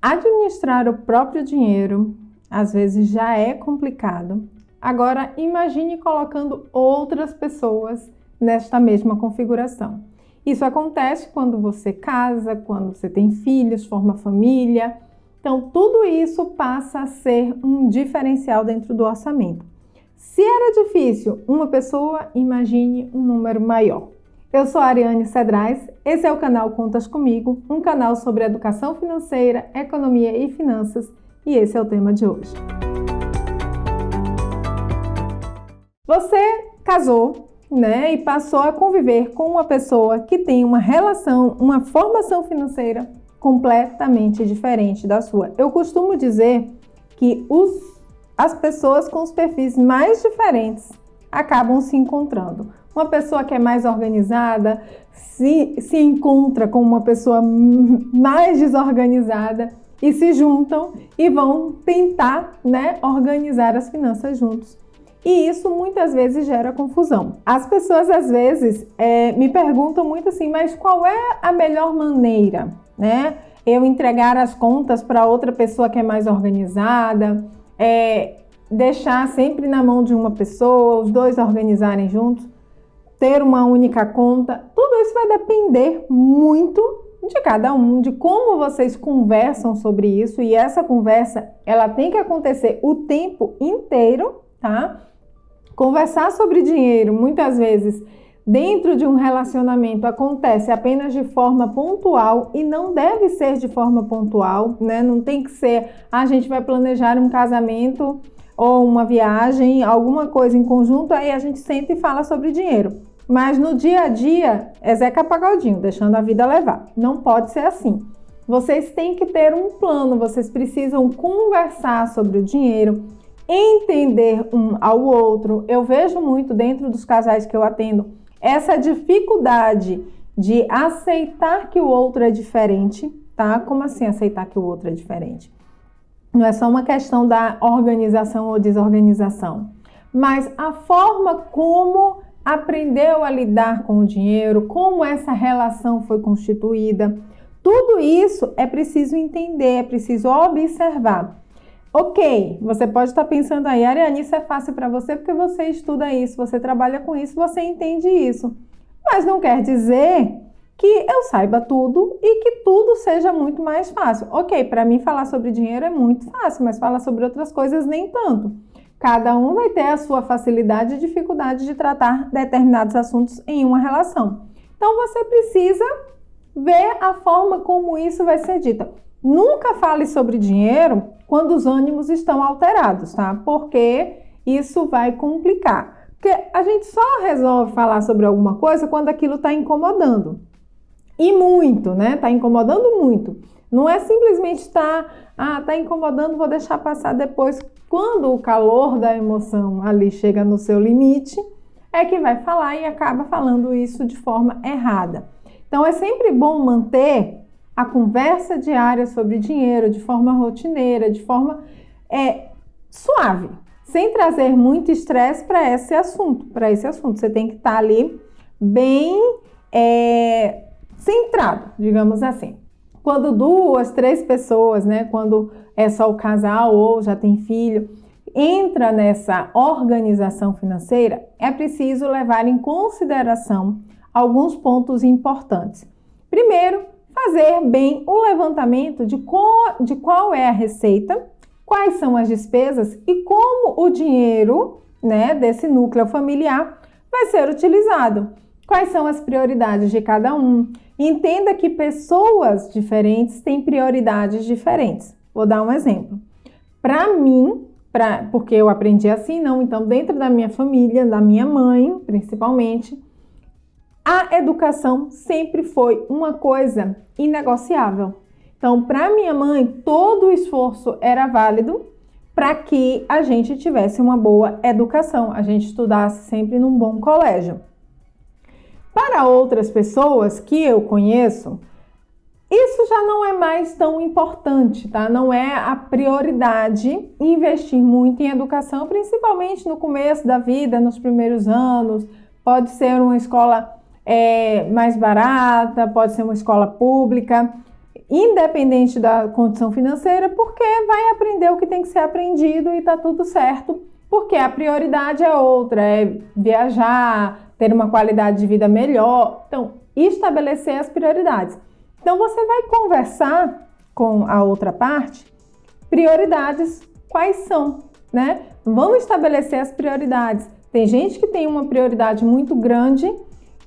Administrar o próprio dinheiro às vezes já é complicado. Agora imagine colocando outras pessoas nesta mesma configuração. Isso acontece quando você casa, quando você tem filhos, forma família. Então tudo isso passa a ser um diferencial dentro do orçamento. Se era difícil uma pessoa, imagine um número maior. Eu sou a Ariane Cedrais, esse é o canal Contas Comigo, um canal sobre educação financeira, economia e finanças, e esse é o tema de hoje. Você casou, e passou a conviver com uma pessoa que tem uma relação, uma formação financeira completamente diferente da sua. Eu costumo dizer que as pessoas com os perfis mais diferentes acabam se encontrando. Uma pessoa que é mais organizada se encontra com uma pessoa mais desorganizada e se juntam e vão tentar, organizar as finanças juntos. E isso muitas vezes gera confusão. As pessoas às vezes me perguntam muito assim, mas qual é a melhor maneira, Eu entregar as contas para outra pessoa que é mais organizada, deixar sempre na mão de uma pessoa, os dois organizarem juntos, ter uma única conta. Tudo isso vai depender muito de cada um, de como vocês conversam sobre isso, e essa conversa, ela tem que acontecer o tempo inteiro, tá? Conversar sobre dinheiro, muitas vezes, dentro de um relacionamento, acontece apenas de forma pontual e não deve ser de forma pontual, Não tem que ser, a gente vai planejar um casamento ou uma viagem, alguma coisa em conjunto, aí a gente senta e fala sobre dinheiro. Mas no dia a dia, é Zeca Pagodinho, deixando a vida levar. Não pode ser assim. Vocês têm que ter um plano, vocês precisam conversar sobre o dinheiro, entender um ao outro. Eu vejo muito dentro dos casais que eu atendo essa dificuldade de aceitar que o outro é diferente, tá? Como assim aceitar que o outro é diferente? Não é só uma questão da organização ou desorganização, mas a forma como aprendeu a lidar com o dinheiro, como essa relação foi constituída. Tudo isso é preciso entender, é preciso observar. Ok, você pode estar pensando aí, Ariane, isso é fácil para você porque você estuda isso, você trabalha com isso, você entende isso. Mas não quer dizer que eu saiba tudo e que tudo seja muito mais fácil. Ok, para mim falar sobre dinheiro é muito fácil, mas falar sobre outras coisas nem tanto. Cada um vai ter a sua facilidade e dificuldade de tratar determinados assuntos em uma relação. Então você precisa ver a forma como isso vai ser dito. Nunca fale sobre dinheiro quando os ânimos estão alterados, tá? Porque isso vai complicar. Porque a gente só resolve falar sobre alguma coisa quando aquilo está incomodando. E muito, Está incomodando muito. Não é simplesmente tá incomodando, vou deixar passar depois. Quando o calor da emoção ali chega no seu limite, é que vai falar e acaba falando isso de forma errada. Então é sempre bom manter a conversa diária sobre dinheiro de forma rotineira, de forma suave, sem trazer muito estresse para esse assunto. Você tem que estar ali bem centrado, digamos assim. Quando 2, 3 pessoas, quando é só o casal ou já tem filho, entra nessa organização financeira, é preciso levar em consideração alguns pontos importantes. Primeiro, fazer bem o levantamento de qual é a receita, quais são as despesas e como o dinheiro, desse núcleo familiar vai ser utilizado. Quais são as prioridades de cada um? Entenda que pessoas diferentes têm prioridades diferentes. Vou dar um exemplo. Para mim, porque eu aprendi assim, então dentro da minha família, da minha mãe, principalmente, a educação sempre foi uma coisa inegociável. Então, para minha mãe, todo o esforço era válido para que a gente tivesse uma boa educação, a gente estudasse sempre num bom colégio. Para outras pessoas que eu conheço, isso já não é mais tão importante, tá? Não é a prioridade investir muito em educação, principalmente no começo da vida, nos primeiros anos. Pode ser uma escola mais barata, pode ser uma escola pública. independente da condição financeira, porque vai aprender o que tem que ser aprendido e tá tudo certo, porque a prioridade é outra, é viajar, ter uma qualidade de vida melhor. Então, estabelecer as prioridades. Então, você vai conversar com a outra parte, prioridades quais são, né? Vamos estabelecer as prioridades. Tem gente que tem uma prioridade muito grande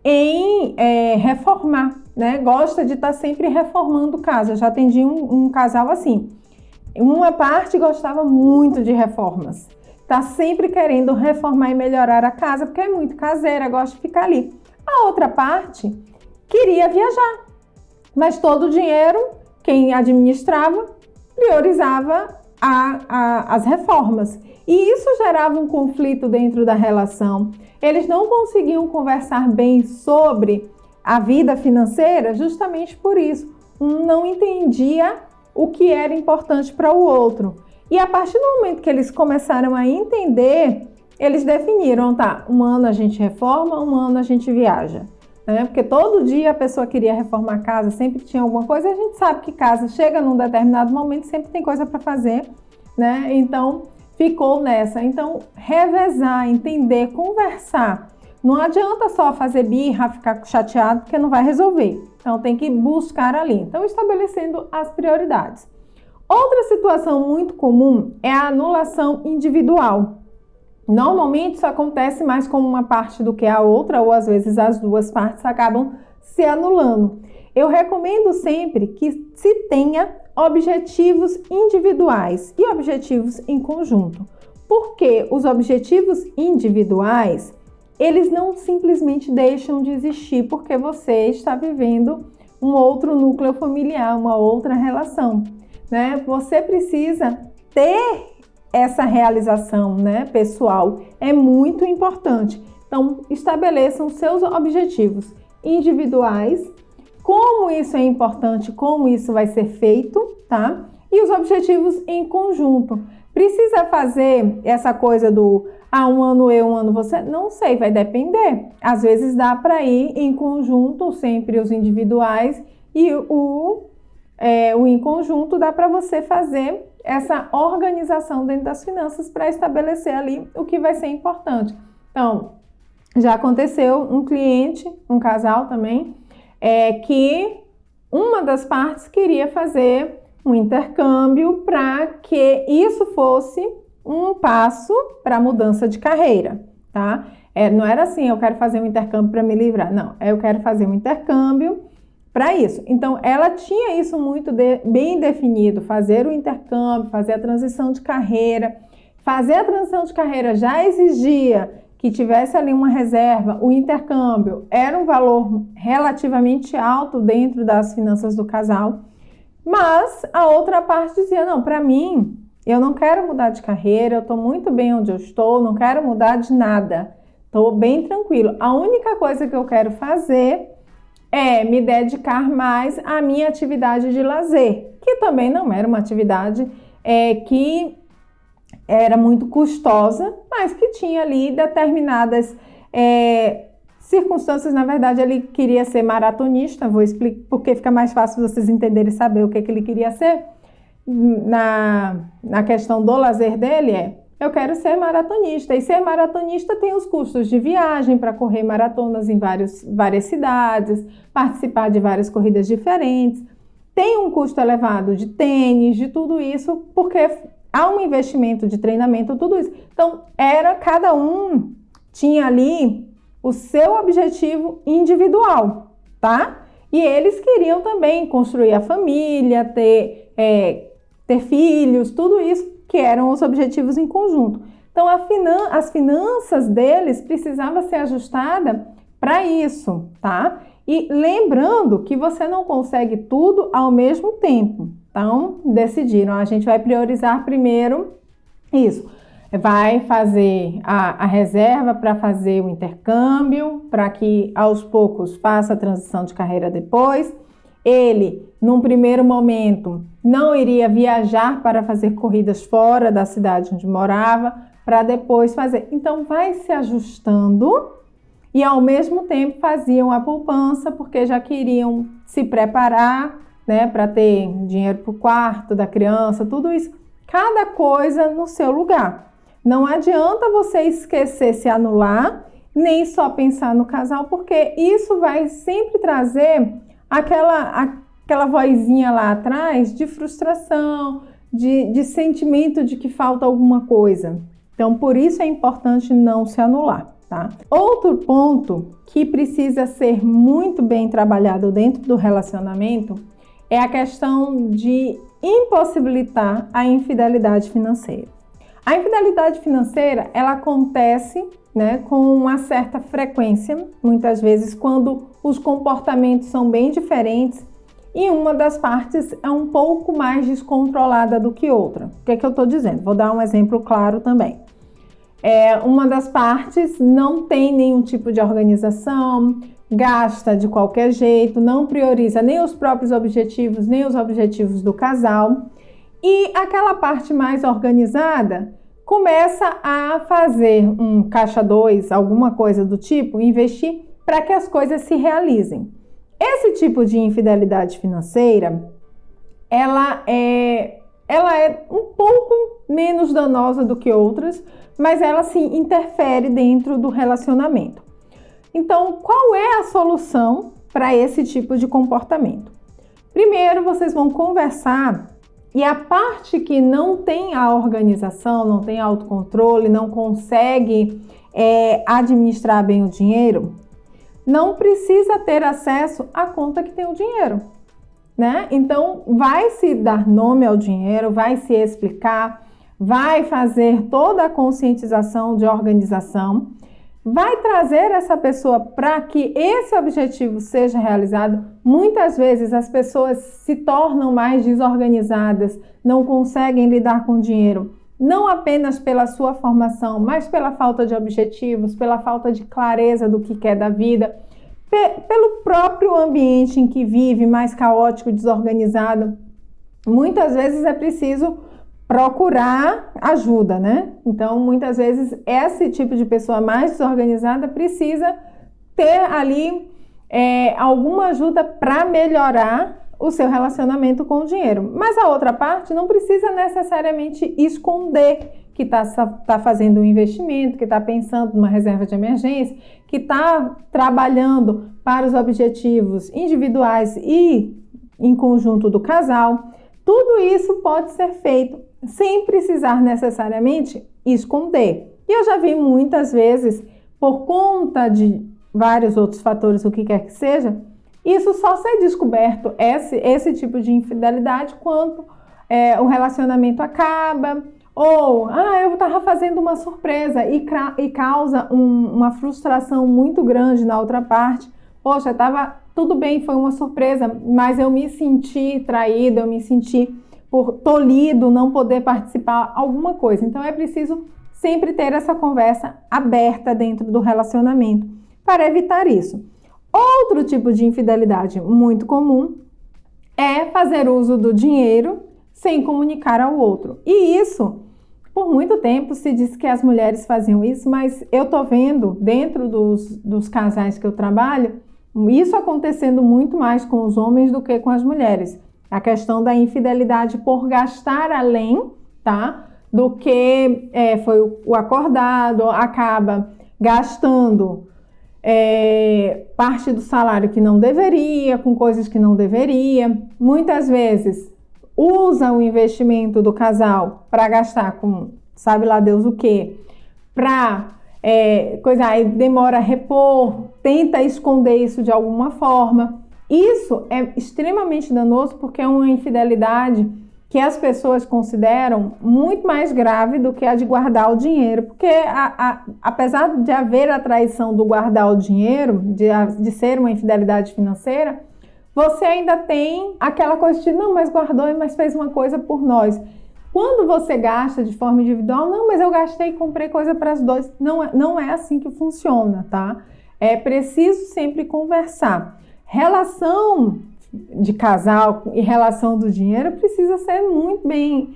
em reformar, né? Gosta de estar sempre reformando casa. Eu já atendi um casal assim. Uma parte gostava muito de reformas. Tá sempre querendo reformar e melhorar a casa, porque é muito caseira, gosta de ficar ali. A outra parte queria viajar, mas todo o dinheiro, quem administrava, priorizava as reformas. E isso gerava um conflito dentro da relação. Eles não conseguiam conversar bem sobre a vida financeira justamente por isso. Um não entendia o que era importante para o outro. E a partir do momento que eles começaram a entender, eles definiram, tá, um ano a gente reforma, um ano a gente viaja. Né? Porque todo dia a pessoa queria reformar a casa, sempre tinha alguma coisa, e a gente sabe que casa chega num determinado momento, sempre tem coisa para fazer, né? Então, ficou nessa. Então, revezar, entender, conversar. Não adianta só fazer birra, ficar chateado, porque não vai resolver. Então, tem que buscar ali. Então, estabelecendo as prioridades. Outra situação muito comum é a anulação individual. Normalmente isso acontece mais com uma parte do que a outra, ou às vezes as duas partes acabam se anulando. Eu recomendo sempre que se tenha objetivos individuais e objetivos em conjunto. Porque os objetivos individuais, eles não simplesmente deixam de existir porque você está vivendo um outro núcleo familiar, uma outra relação. Né? Você precisa ter essa realização, né, pessoal. É muito importante. Então, estabeleçam seus objetivos individuais, como isso é importante, como isso vai ser feito, tá? E os objetivos em conjunto. Precisa fazer essa coisa do um ano eu, um ano você? Não sei, vai depender. Às vezes dá para ir em conjunto, sempre os individuais, e o em conjunto dá para você fazer essa organização dentro das finanças para estabelecer ali o que vai ser importante. Então, já aconteceu um cliente, um casal também, que uma das partes queria fazer um intercâmbio para que isso fosse um passo para a mudança de carreira, tá? Não era assim, eu quero fazer um intercâmbio para me livrar. Não, eu quero fazer um intercâmbio para isso. Então, ela tinha isso muito bem definido, fazer o intercâmbio, fazer a transição de carreira. Fazer a transição de carreira já exigia que tivesse ali uma reserva. O intercâmbio era um valor relativamente alto dentro das finanças do casal, mas a outra parte dizia, não, para mim, eu não quero mudar de carreira, eu estou muito bem onde eu estou, não quero mudar de nada, estou bem tranquilo. A única coisa que eu quero fazer é me dedicar mais à minha atividade de lazer, que também não era uma atividade que era muito custosa, mas que tinha ali determinadas circunstâncias. Na verdade, ele queria ser maratonista, vou explicar porque fica mais fácil vocês entenderem e saber o que ele queria ser. Na questão do lazer dele eu quero ser maratonista, e ser maratonista tem os custos de viagem para correr maratonas em várias cidades, participar de várias corridas diferentes, tem um custo elevado de tênis, de tudo isso, porque há um investimento de treinamento, tudo isso. Então, cada um tinha ali o seu objetivo individual, tá? E eles queriam também construir a família, ter filhos, tudo isso, que eram os objetivos em conjunto. Então, as finanças deles precisavam ser ajustadas para isso, tá? E lembrando que você não consegue tudo ao mesmo tempo. Então, decidiram, a gente vai priorizar primeiro isso. Vai fazer a reserva para fazer o intercâmbio, para que aos poucos faça a transição de carreira depois. Ele, num primeiro momento, não iria viajar para fazer corridas fora da cidade onde morava, para depois fazer. Então, vai se ajustando e, ao mesmo tempo, faziam a poupança, porque já queriam se preparar né, para ter dinheiro para o quarto da criança, tudo isso, cada coisa no seu lugar. Não adianta você esquecer, se anular, nem só pensar no casal, porque isso vai sempre trazer aquela vozinha lá atrás de frustração, de sentimento de que falta alguma coisa. Então, por isso é importante não se anular, tá? Outro ponto que precisa ser muito bem trabalhado dentro do relacionamento é a questão de impossibilitar a infidelidade financeira. A infidelidade financeira, ela acontece, né, com uma certa frequência, muitas vezes quando os comportamentos são bem diferentes e uma das partes é um pouco mais descontrolada do que outra. O que é que eu estou dizendo? Vou dar um exemplo claro também. Uma das partes não tem nenhum tipo de organização, gasta de qualquer jeito, não prioriza nem os próprios objetivos, nem os objetivos do casal. E aquela parte mais organizada começa a fazer um caixa 2, alguma coisa do tipo, investir para que as coisas se realizem. Esse tipo de infidelidade financeira, ela é um pouco menos danosa do que outras, mas ela sim interfere dentro do relacionamento. Então, qual é a solução para esse tipo de comportamento? Primeiro, vocês vão conversar e a parte que não tem a organização, não tem autocontrole, não consegue administrar bem o dinheiro, não precisa ter acesso à conta que tem o dinheiro, né? Então, vai se dar nome ao dinheiro, vai se explicar, vai fazer toda a conscientização de organização, vai trazer essa pessoa para que esse objetivo seja realizado. Muitas vezes as pessoas se tornam mais desorganizadas, não conseguem lidar com o dinheiro, não apenas pela sua formação, mas pela falta de objetivos, pela falta de clareza do que quer da vida, pelo próprio ambiente em que vive, mais caótico, desorganizado. Muitas vezes é preciso procurar ajuda, né? Então, muitas vezes, esse tipo de pessoa mais desorganizada precisa ter ali alguma ajuda para melhorar o seu relacionamento com o dinheiro. Mas a outra parte não precisa necessariamente esconder que está fazendo um investimento, que está pensando numa reserva de emergência, que está trabalhando para os objetivos individuais e em conjunto do casal. Tudo isso pode ser feito sem precisar necessariamente esconder. E eu já vi muitas vezes, por conta de vários outros fatores, o que quer que seja, isso só ser descoberto, esse tipo de infidelidade, quando o relacionamento acaba, ou eu estava fazendo uma surpresa e causa uma frustração muito grande na outra parte. Poxa, estava tudo bem, foi uma surpresa, mas eu me senti traída, eu me senti tolhido, não poder participar, alguma coisa. Então é preciso sempre ter essa conversa aberta dentro do relacionamento para evitar isso. Outro tipo de infidelidade muito comum é fazer uso do dinheiro sem comunicar ao outro. E isso, por muito tempo se disse que as mulheres faziam isso, mas eu tô vendo dentro dos casais que eu trabalho, isso acontecendo muito mais com os homens do que com as mulheres. A questão da infidelidade por gastar além, tá? Do que foi o acordado, acaba gastando parte do salário que não deveria, com coisas que não deveria. Muitas vezes usa o investimento do casal para gastar com sabe lá Deus o que, para aí demora a repor, tenta esconder isso de alguma forma. Isso é extremamente danoso porque é uma infidelidade que as pessoas consideram muito mais grave do que a de guardar o dinheiro, porque apesar de haver a traição do guardar o dinheiro, de ser uma infidelidade financeira, você ainda tem aquela coisa de não, mas guardou, mas fez uma coisa por nós. Quando você gasta de forma individual, não, mas eu gastei e comprei coisa para as dois. Não é assim que funciona, tá? É preciso sempre conversar. Relação de casal e relação do dinheiro precisa ser muito bem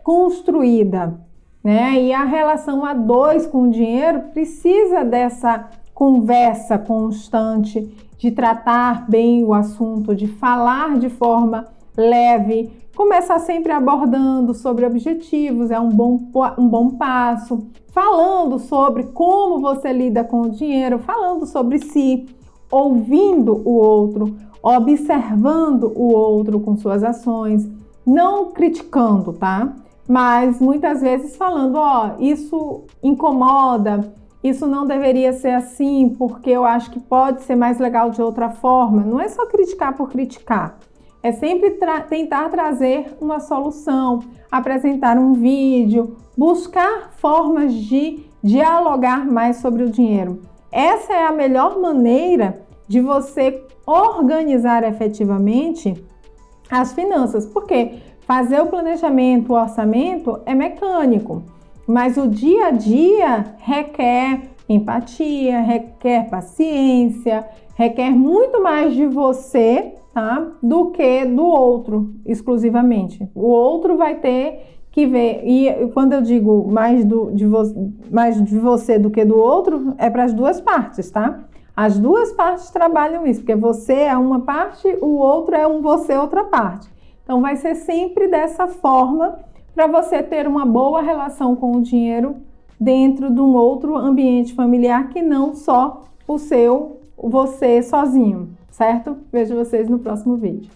construída, né? E a relação a dois com o dinheiro precisa dessa conversa constante de tratar bem o assunto, de falar de forma leve, começar sempre abordando sobre objetivos, é um bom passo, falando sobre como você lida com o dinheiro, falando sobre si, ouvindo o outro, observando o outro com suas ações, não criticando, tá? Mas muitas vezes falando, isso incomoda, isso não deveria ser assim, porque eu acho que pode ser mais legal de outra forma. Não é só criticar por criticar. É sempre tentar trazer uma solução, apresentar um vídeo, buscar formas de dialogar mais sobre o dinheiro. Essa é a melhor maneira de você organizar efetivamente as finanças, porque fazer o planejamento, o orçamento é mecânico, mas o dia a dia requer empatia, requer paciência, requer muito mais de você, tá? Do que do outro exclusivamente. O outro vai ter que ver, e quando eu digo mais de você do que do outro, é para as duas partes, tá? As duas partes trabalham isso, porque você é uma parte, o outro é você outra parte. Então vai ser sempre dessa forma para você ter uma boa relação com o dinheiro dentro de um outro ambiente familiar que não só você sozinho, certo? Vejo vocês no próximo vídeo.